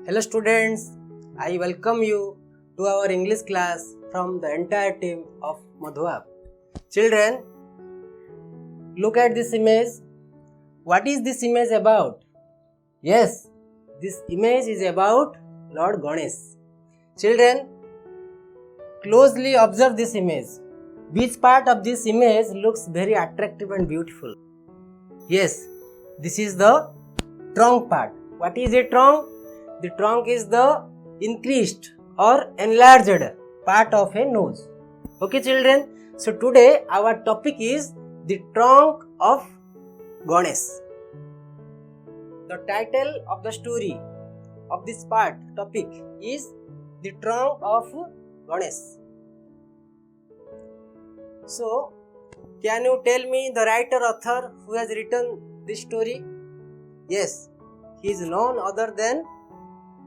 Hello students, I welcome you to our English class from the entire team of Madhu App. Children, look at this image. What is this image about? Yes, this image is about Lord Ganesha. Children, closely observe this image. Which part of this image looks very attractive and beautiful? Yes, this is the trunk part. What is a trunk? The trunk is the increased or enlarged part of a nose. Okay children, so today our topic is the trunk of Ganesha. The title of the story of this topic is the trunk of Ganesha. So, can you tell me the writer author who has written this story? Yes, he is none other than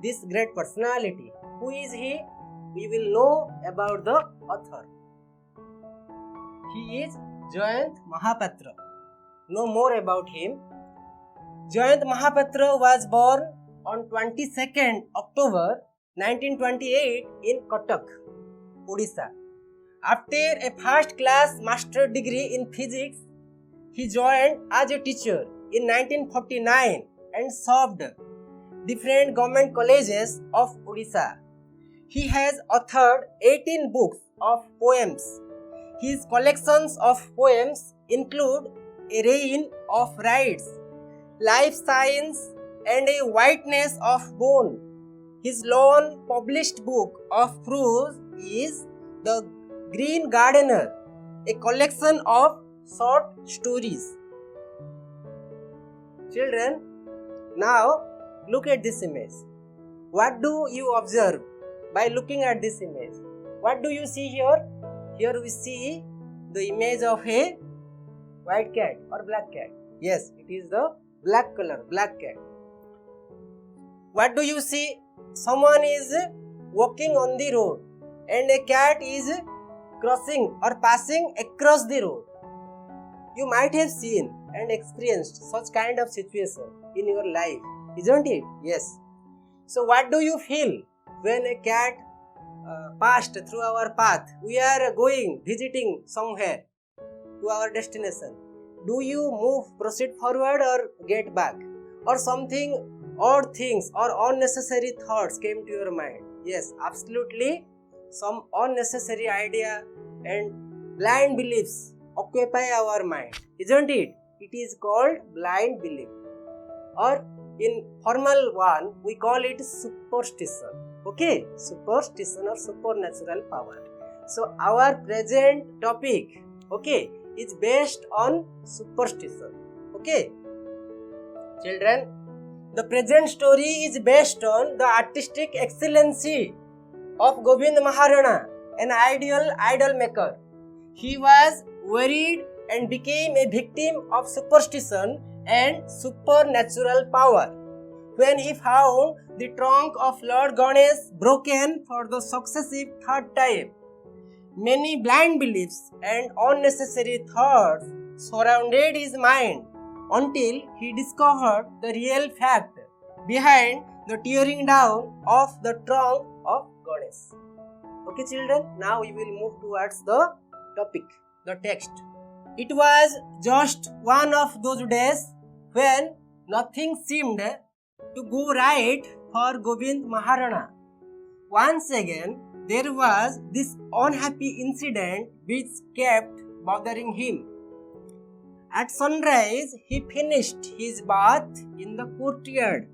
this great personality. Who is he? We will know about the author. He is Jayant Mahapatra. Know more about him. Jayant Mahapatra was born on 22nd October 1928 in Cuttack, Odisha. After a first class master degree in physics, he joined as a teacher in 1949 and served different government colleges of Odisha. He has authored 18 books of poems. His collections of poems include A Reign of Rights, Life Science, and A Whiteness of Bone. His lone published book of prose is The Green Gardener, a collection of short stories. Children, now look at this image. What do you observe by looking at this image? What do you see here? Here we see the image of a white cat or black cat. Yes, it is the black color, black cat. What do you see? Someone is walking on the road and a cat is crossing or passing across the road. You might have seen and experienced such kind of situation in your life, isn't it? Yes. So what do you feel when a cat passed through our path? We are visiting somewhere to our destination. Do you proceed forward or get back? Or something odd things or unnecessary thoughts came to your mind? Yes, absolutely. Some unnecessary idea and blind beliefs occupy our mind, isn't it? It is called blind belief, or in formal one we call it superstition. Okay, superstition or supernatural power. So our present topic, okay, is based on superstition. Okay, children, the present story is based on the artistic excellency of Govind Maharana, an ideal idol maker. He was worried and became a victim of superstition and supernatural power when he found the trunk of Lord Ganesha broken for the successive third time. Many blind beliefs and unnecessary thoughts surrounded his mind until he discovered the real fact behind the tearing down of the trunk of Ganesha. Okay children, now we will move towards the topic, the text. It was just one of those days when nothing seemed to go right for Govind Maharana. Once again, there was this unhappy incident which kept bothering him. At sunrise, he finished his bath in the courtyard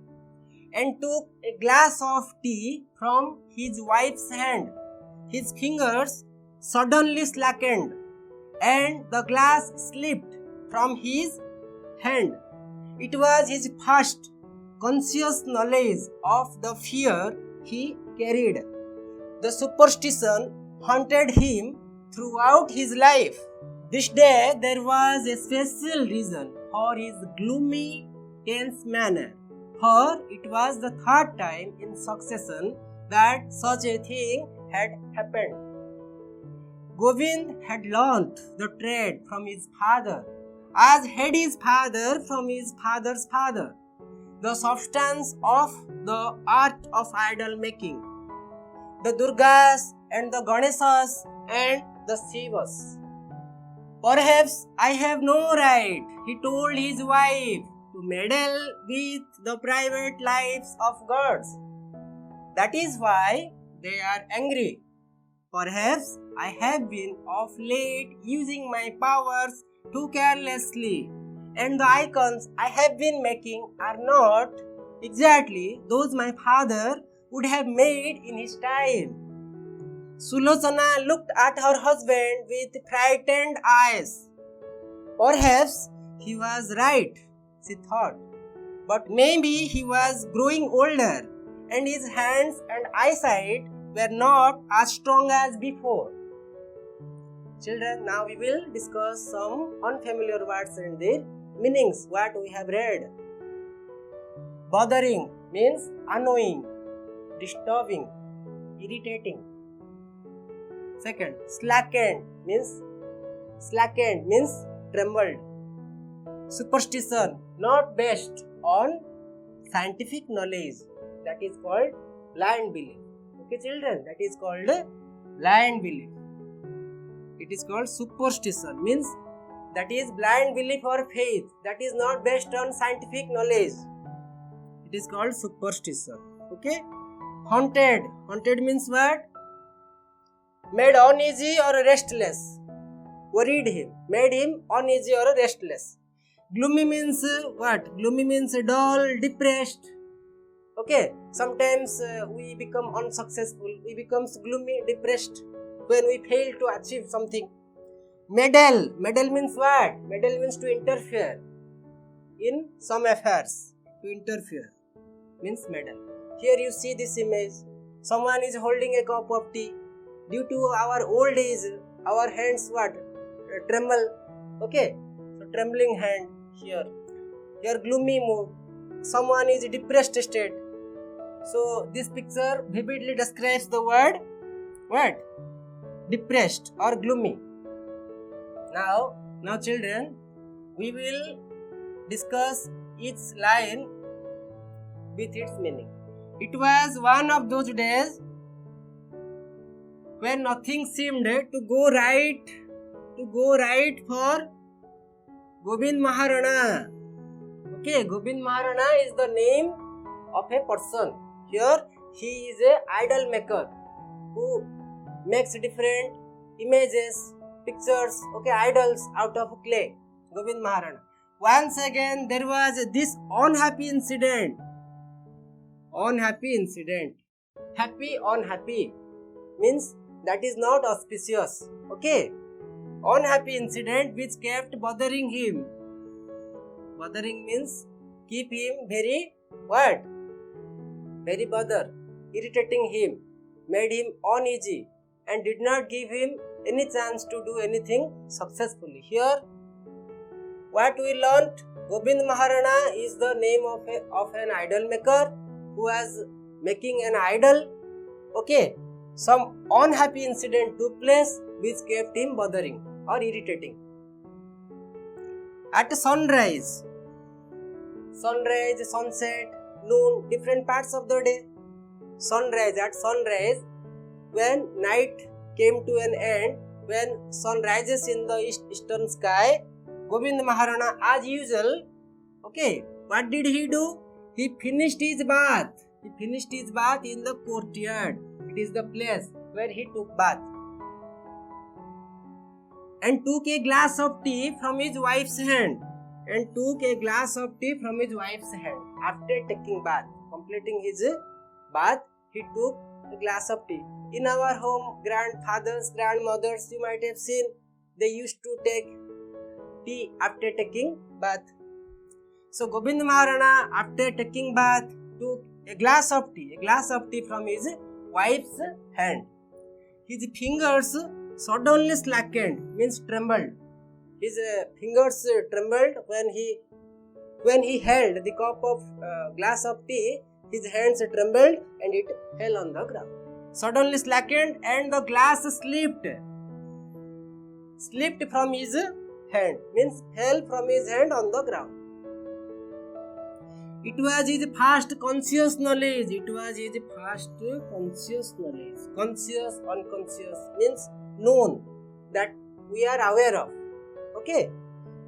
and took a glass of tea from his wife's hand. His fingers suddenly slackened and the glass slipped from his hand. It was his first conscious knowledge of the fear he carried. The superstition haunted him throughout his life. This day there was a special reason for his gloomy, tense manner, for it was the third time in succession that such a thing had happened. Govind had learnt the trade from his father, as had his father from his father's father. the substance of the art of idol making, the Durgas and the Ganeshas and the Shivas. Perhaps I have no right, he told his wife, to meddle with the private lives of gods. That is why they are angry. Perhaps I have been of late using my powers too carelessly, and the icons I have been making are not exactly those my father would have made in his time. Sulochana looked at her husband with frightened eyes. Perhaps he was right, she thought, but maybe he was growing older and his hands and eyesight were not as strong as before. Children, now we will discuss some unfamiliar words and their meanings, what we have read. Bothering means annoying, disturbing, irritating. Second, slackened means trembled. Superstition, not based on scientific knowledge, that is called blind belief. Okay children, that is called blind belief. It is called superstition, means that is blind belief or faith that is not based on scientific knowledge. It is called superstition. Okay. Haunted means what? Made uneasy or restless. Worried him, made him uneasy or restless. Gloomy means what? Gloomy means dull, depressed. Okay, sometimes we become unsuccessful, we become gloomy, depressed when we fail to achieve something. Meddle means what? Meddle means to interfere in some affairs. To interfere means meddle. Here you see this image. Someone is holding a cup of tea. Due to our old age, our hands what? Tremble. Okay, so trembling hand here. Here gloomy mood. Someone is depressed state. So this picture vividly describes the word what? Depressed or gloomy. Now children, we will discuss each line with its meaning. It was one of those days when nothing seemed to go right for Gobind Maharana. Okay, Gobind Maharana is the name of a person. Here he is a idol maker who makes different images, pictures, okay, idols out of clay. Gobind Maharana. Once again there was this unhappy incident. Happy, unhappy means that is not auspicious. Okay. Unhappy incident which kept bothering him. Bothering means keep him very what? Very bother, irritating him, made him uneasy and did not give him any chance to do anything successfully. Here what we learnt, Gobind Maharana is the name of an idol maker who was making an idol. Okay, some unhappy incident took place which kept him bothering or irritating. At sunrise, sunset, noon, different parts of the day. At sunrise, when night came to an end, when sun rises in the eastern sky, Gobind Maharana as usual, okay, what did he do? He finished his bath in the courtyard. It is the place where he took bath. And took a glass of tea from his wife's hand. After taking bath, completing his bath, he took a glass of tea. In our home, grandfathers, grandmothers, you might have seen, they used to take tea after taking bath. So Gobind Maharana, after taking bath, took a glass of tea from his wife's hand. His fingers suddenly slackened, means trembled. His fingers trembled when he held the cup of glass of tea. His hands trembled and it fell on the ground. Suddenly slackened and the glass slipped from his hand, means fell from his hand on the ground. It was his first conscious knowledge. It was his first conscious knowledge. Conscious, unconscious means known, that we are aware of. Okay?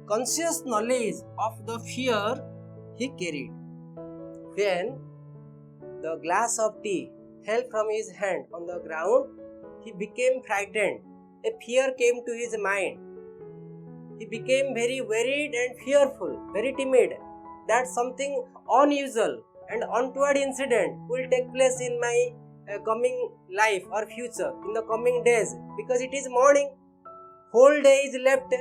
Conscious knowledge of the fear he carried. When the glass of tea fell from his hand on the ground, he became frightened. A fear came to his mind. He became very worried and fearful, very timid, that something unusual and untoward incident will take place in my coming life or future, in the coming days, because it is morning, whole day is left.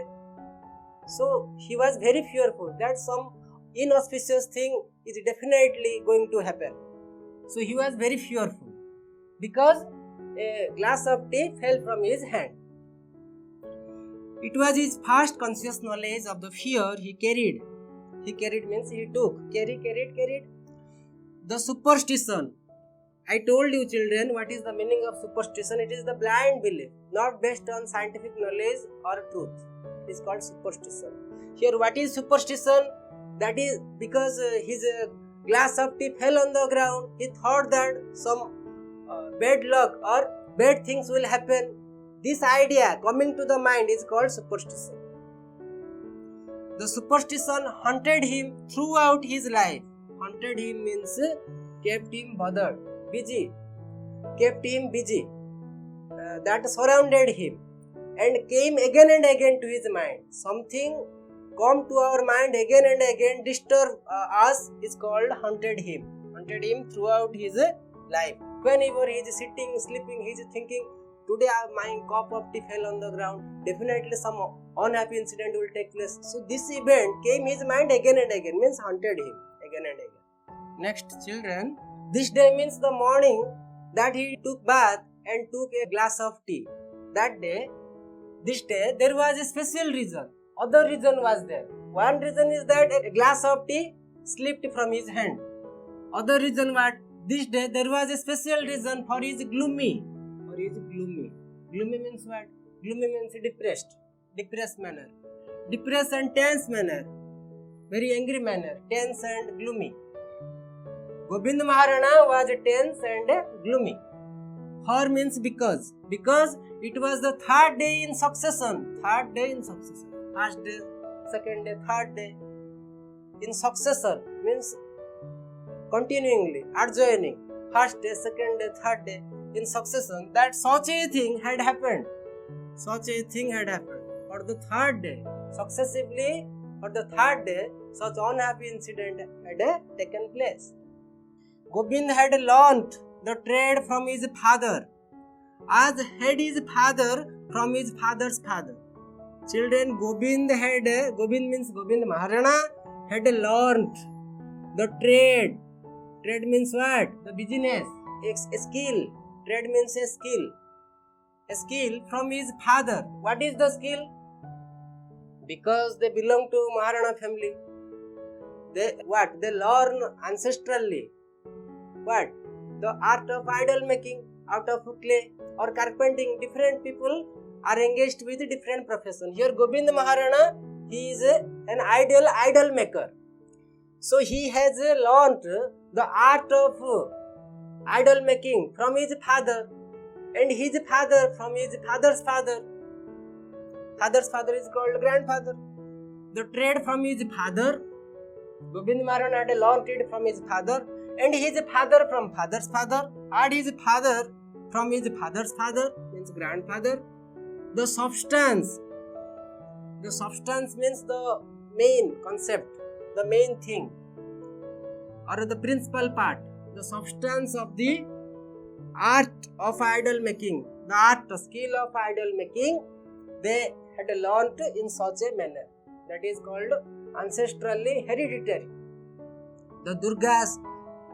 So he was very fearful that some inauspicious thing is definitely going to happen. So he was very fearful because a glass of tea fell from his hand. It was his first conscious knowledge of the fear he carried. He carried means he took. Carried. The superstition. I told you, children, what is the meaning of superstition. It is the blind belief, not based on scientific knowledge or truth. It is called superstition. Here, what is superstition? That is because his glass of tea fell on the ground. He thought that some bad luck or bad things will happen. This idea coming to the mind is called superstition. The superstition haunted him throughout his life. Haunted him means kept him bothered, busy, kept him busy. That surrounded him and came again and again to his mind. Something come to our mind again and again, disturb us, is called haunted him. Haunted him throughout his life. Whenever he is sitting, sleeping, he is thinking, today my cup of tea fell on the ground. Definitely some unhappy incident will take place. So this event came his mind again and again, means haunted him again and again. Next, children, this day means the morning that he took bath and took a glass of tea. That day, this day, there was a special reason. Other reason was there. One reason is that a glass of tea slipped from his hand. Other reason what? This day there was a special reason for his gloomy. Gloomy means what? Gloomy means depressed manner. Depressed and tense manner. Very angry manner. Tense and gloomy. Gobind Maharana was tense and gloomy. For means because. Because it was the third day in succession. First day, second day, third day. In succession means continuingly, adjoining. First day, second day, third day. In succession, that such a thing had happened. For the third day, successively, for the third day, such unhappy incident had taken place. Gobind had learnt the trade from his father, as had his father from his father's father. Children, Gobind means Gobind Maharana had learnt the trade. Trade means what? The business, a skill. Trade means a skill. A skill from his father. What is the skill? Because they belong to Maharana family. They learn ancestrally. What? The art of idol making out of clay or carpenting. Different people are engaged with different profession. Here Gobind Maharana, he is an idol maker. So he has learnt the art of idol making from his father, and his father from his father's father. Father's father is called grandfather. The trade from his father, Gobind Maharana had learnt it from his father, and his father from father's father, and his father from his father's father, means grandfather. The substance means the main concept, the main thing, or the principal part. The substance of the art of idol making, the skill of idol making, they had learnt in such a manner. That is called ancestrally hereditary. The Durgas,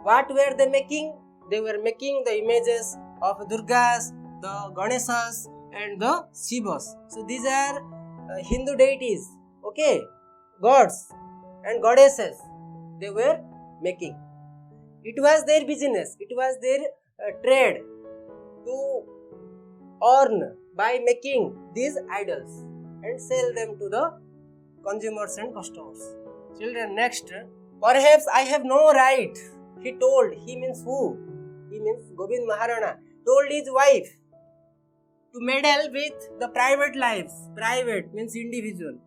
what were they making? They were making the images of Durgas, the Ganeshas and the Shivas. So these are Hindu deities, okay, gods and goddesses they were making. It was their business, it was their trade to earn by making these idols and sell them to the consumers and customers. Children, next, Perhaps I have no right. He told. He means who? He means Gobind Maharana told his wife to meddle with the private lives. Private means individual.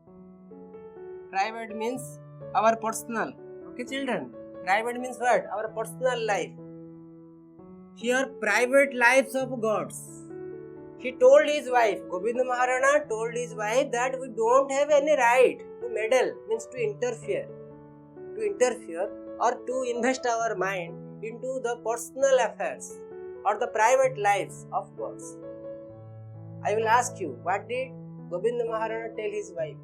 Private means our personal. Okay, children. Private means what? Our personal life. Here, private lives of gods. He told his wife, Gobind Maharana told his wife that we don't have any right to meddle, means to interfere or to invest our mind into the personal affairs or the private lives of gods. I will ask you, what did Gobind Maharana tell his wife?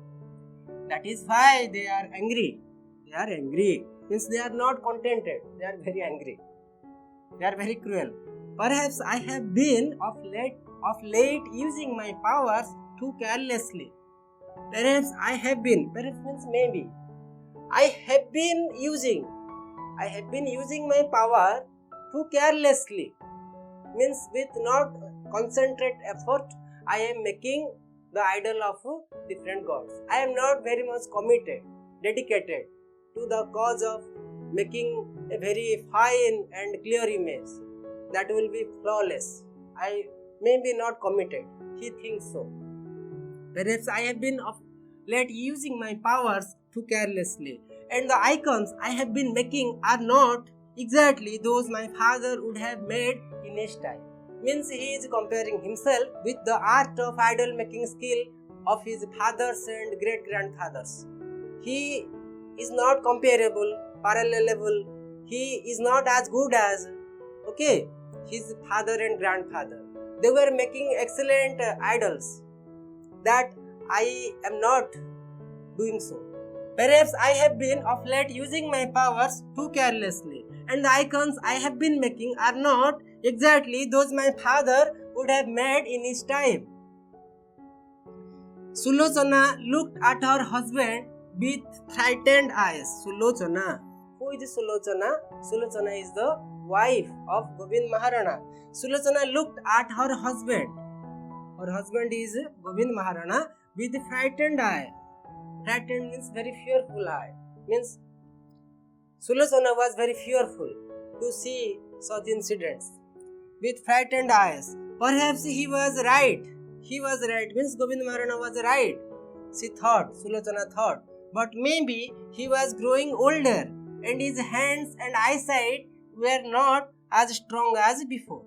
That is why they are angry. They are angry. Means they are not contented. They are very angry. They are very cruel. Perhaps I have been of late using my powers too carelessly. Perhaps means maybe. I have been using my power too carelessly. Means with not concentrate effort, I am making the idol of different gods. I am not very much committed, dedicated to the cause of making a very fine and clear image that will be flawless. I may be not committed. He thinks so. Perhaps I have been of late using my powers too carelessly, and the icons I have been making are not exactly those my father would have made in his time. Means he is comparing himself with the art of idol making skill of his fathers and great grandfathers. He is not comparable, parallelable. He is not as good as his father and grandfather. They were making excellent idols that I am not doing so. Perhaps I have been of late using my powers too carelessly, and the icons I have been making are not exactly those my father would have made in his time. Sulochana looked at her husband with frightened eyes. Sulochana. Who is Sulochana? Sulochana is the wife of Gobind Maharana. Sulochana looked at her husband. Her husband is Gobind Maharana with frightened eye. Frightened means very fearful eye. Means Sulochana was very fearful to see such incidents. With frightened eyes. Perhaps he was right. He was right. Means Gobind Maharana was right. She thought, Sulochana thought. But maybe he was growing older and his hands and eyesight were not as strong as before.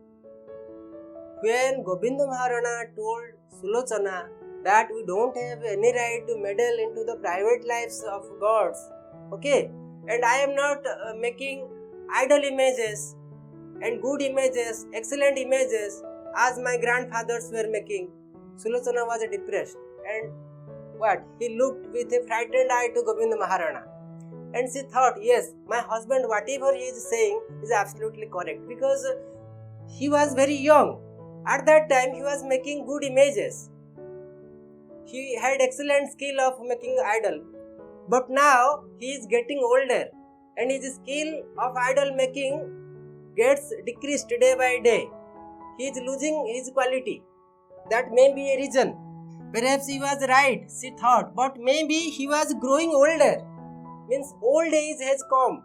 When Gobind Maharana told Sulochana that we don't have any right to meddle into the private lives of gods, and I am not making idol images and good images, excellent images as my grandfathers were making, Sulochana was depressed and he looked with a frightened eye to Gobind Maharana, and she thought, yes, my husband, whatever he is saying is absolutely correct, because he was very young. At that time he was making good images. He had excellent skill of making idol. But now he is getting older and his skill of idol making gets decreased day by day. He is losing his quality. That may be a reason. Perhaps he was right, she thought, but maybe he was growing older. Means old age has come.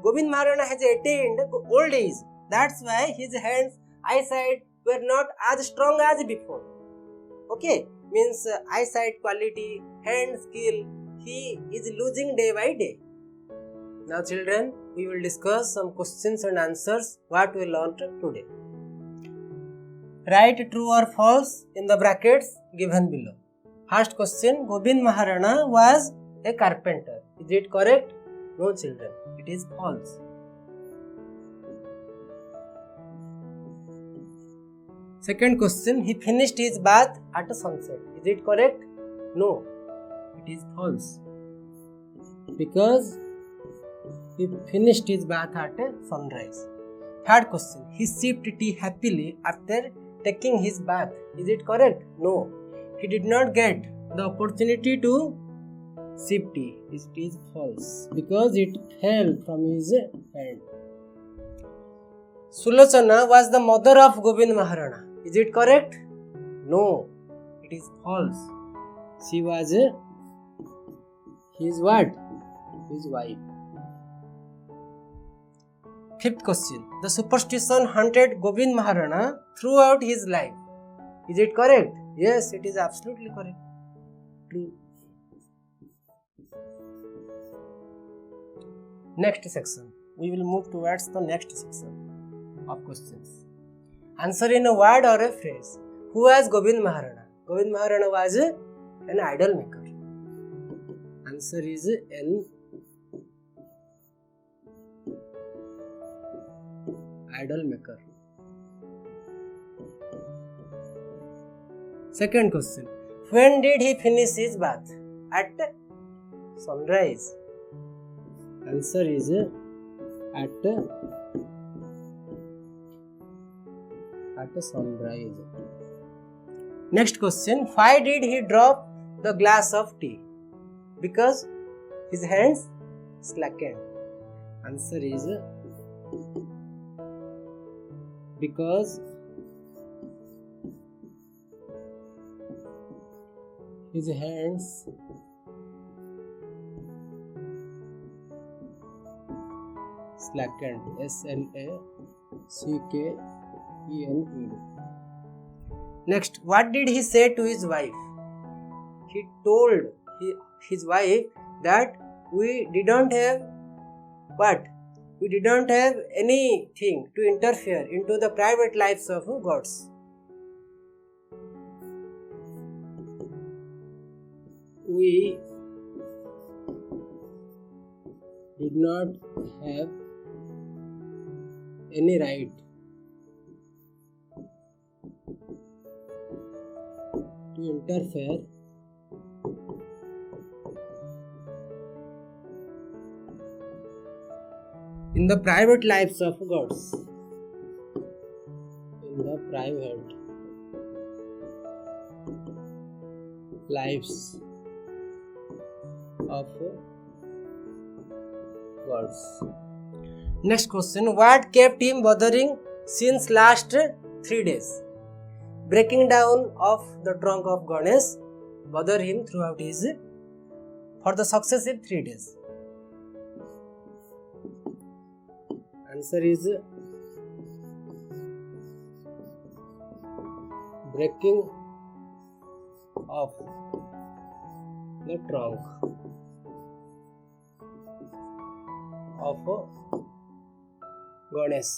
Gobind Maharana has attained old age. That's why his hands, eyesight were not as strong as before. Means eyesight quality, hand skill, he is losing day by day. Now children, we will discuss some questions and answers what we learned today. Write true or false in the brackets given below. First question, Gobind Maharana was a carpenter. Is it correct? No children, it is false. Second question, he finished his bath at sunset. Is it correct? No, it is false. Because he finished his bath at sunrise. Third question, he sipped tea happily after taking his bath. Is it correct? No, he did not get the opportunity to sip tea. It is false because it fell from his hand. Sulochana was the mother of Gobind Maharana. Is it correct? No, it is false. She was his what? his wife. Fifth question. The superstition haunted Govind Maharana throughout his life. Is it correct? Yes, it is absolutely correct. True. Next section. We will move towards the next section of questions. Answer in a word or a phrase. Who was Govind Maharana? Govind Maharana was an idol maker. Answer is an idol maker. Second question. When did he finish his bath? At sunrise. Answer is at sunrise. Next question. Why did he drop the glass of tea? Because his hands slackened. Answer is because his hands slackened. S-L-A-C-K-E-N-E-D. Next, what did he say to his wife? He told his wife that we didn't have anything to interfere into the private lives of gods. We did not have any right to interfere in the private lives of gods. In the private lives of gods. Next question. What kept him bothering since last 3 days? Breaking down of the trunk of Ganesha bothered him throughout for the successive 3 days. Answer is breaking of the trunk of Ganesha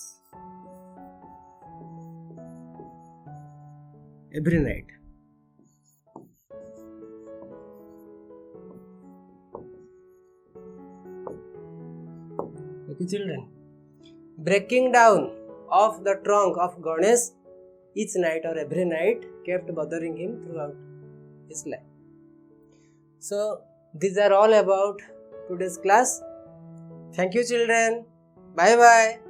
every night. Okay, children. Breaking down of the trunk of Ganesha each night or every night kept bothering him throughout his life. So, these are all about today's class. Thank you, children. Bye bye.